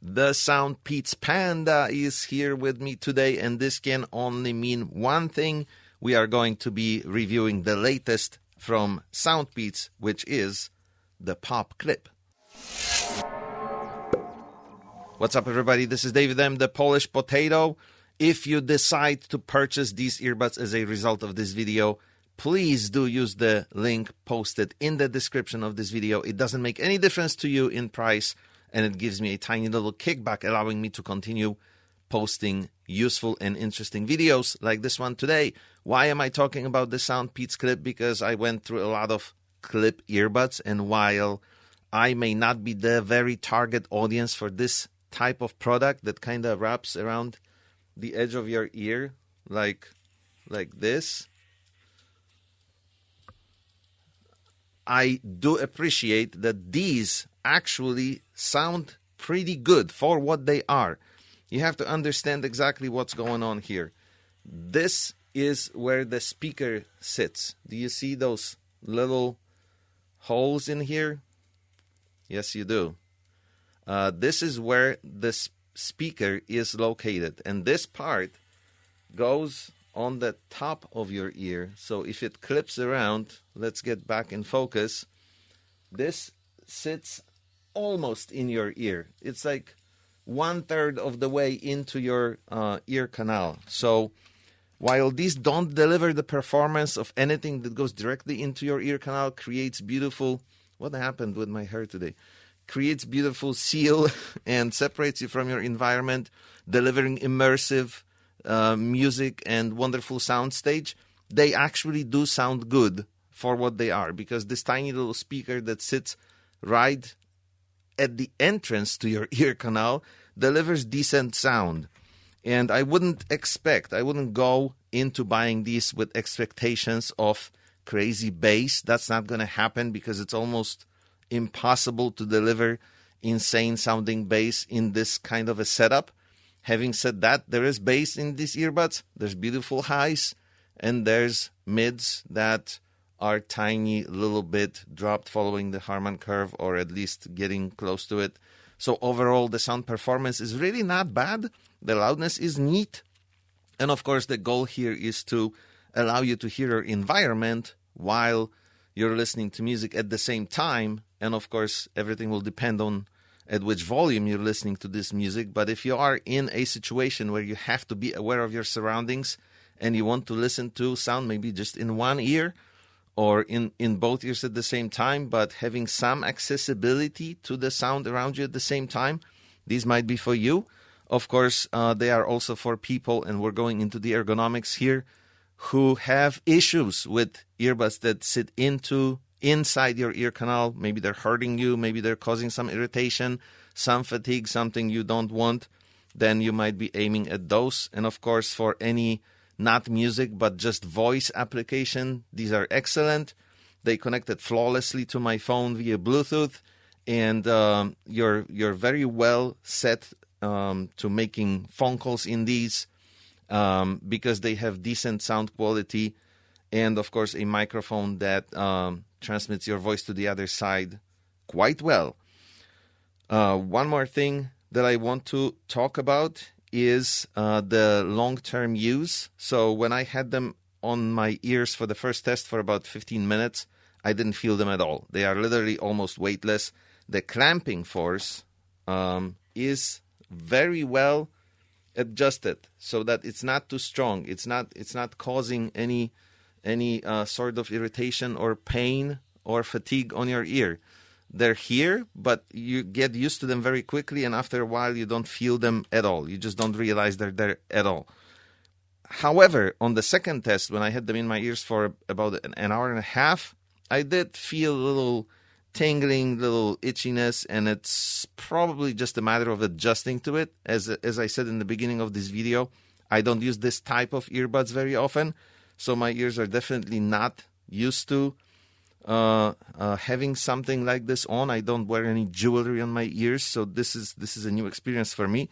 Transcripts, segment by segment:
The SoundPEATS Panda is here with me today, and this can only mean one thing. We are going to be reviewing the latest from SoundPEATS, which is the Pop Clip. What's up, everybody? This is David M., the Polish Potato. If you decide to purchase these earbuds as a result of this video, please do use the link posted in the description of this video. It doesn't make any difference to you in price, and it gives me a tiny little kickback, allowing me to continue posting useful and interesting videos like this one today. Why am I talking about the SoundPEATS Clip? Because I went through a lot of clip earbuds, and while I may not be the very target audience for this type of product that kind of wraps around the edge of your ear like this, I do appreciate that these actually sound pretty good for what they are. You have to understand exactly what's going on here. This is where the speaker sits. Do you see those little holes in here? Yes, you do. This is where the speaker is located, and this part goes on the top of your ear. So if it clips around, let's get back in focus, this sits almost in your ear. It's like 1/3 of the way into your ear canal. So while these don't deliver the performance of anything that goes directly into your ear canal, creates beautiful, what happened with my hair today? Creates beautiful seal and separates you from your environment, delivering immersive music and wonderful soundstage. They actually do sound good for what they are, because this tiny little speaker that sits right at the entrance to your ear canal delivers decent sound. And I wouldn't go into buying these with expectations of crazy bass. That's not going to happen, because it's almost impossible to deliver insane sounding bass in this kind of a setup. Having said that, there is bass in these earbuds. There's beautiful highs, and there's mids that are tiny little bit dropped following the Harman curve, or at least getting close to it. So overall, the sound performance is really not bad. The loudness is neat. And of course, the goal here is to allow you to hear your environment while you're listening to music at the same time. And of course, everything will depend on at which volume you're listening to this music. But if you are in a situation where you have to be aware of your surroundings and you want to listen to sound maybe just in one ear or in both ears at the same time, but having some accessibility to the sound around you at the same time, these might be for you. Of course, they are also for people, and we're going into the ergonomics here, who have issues with earbuds that sit inside your ear canal. Maybe they're hurting you, maybe they're causing some irritation, some fatigue, something you don't want. Then you might be aiming at those. And of course, for any not music but just voice application, these are excellent. They connected flawlessly to my phone via Bluetooth, and you're very well set to making phone calls in these, because they have decent sound quality, and of course a microphone that transmits your voice to the other side quite well. One more thing that I want to talk about is the long-term use. So when I had them on my ears for the first test for about 15 minutes, I didn't feel them at all. They are literally almost weightless. The clamping force is very well adjusted so that it's not too strong. It's not causing any sort of irritation or pain or fatigue on your ear. They're here, but you get used to them very quickly, and after a while you don't feel them at all. You just don't realize they're there at all. However, on the second test, when I had them in my ears for about an hour and a half, I did feel a little tingling, little itchiness, and it's probably just a matter of adjusting to it. As I said in the beginning of this video, I don't use this type of earbuds very often, so my ears are definitely not used to having something like this on. I don't wear any jewelry on my ears, so this is a new experience for me.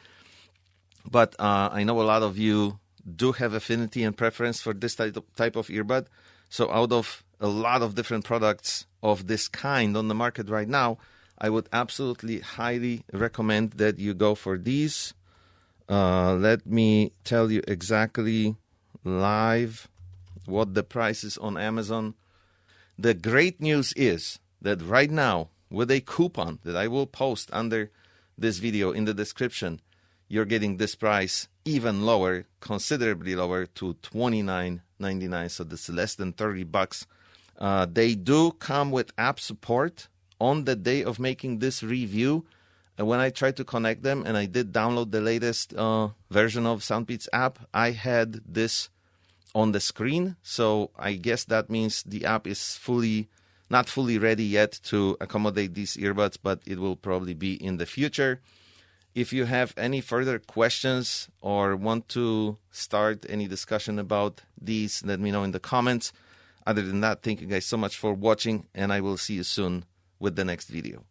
But I know a lot of you do have affinity and preference for this type of earbud. So out of a lot of different products of this kind on the market right now, I would absolutely highly recommend that you go for these. Let me tell you exactly live what the price is on Amazon. The great news is that right now, with a coupon that I will post under this video in the description, you're getting this price even lower, considerably lower, to $29.99. So this is less than $30. They do come with app support. On the day of making this review, when I tried to connect them and I did download the latest version of SoundPEATS app, I had this on the screen. So I guess that means the app is not fully ready yet to accommodate these earbuds, but it will probably be in the future. If you have any further questions or want to start any discussion about these, let me know in the comments. Other than that, thank you guys so much for watching, and I will see you soon with the next video.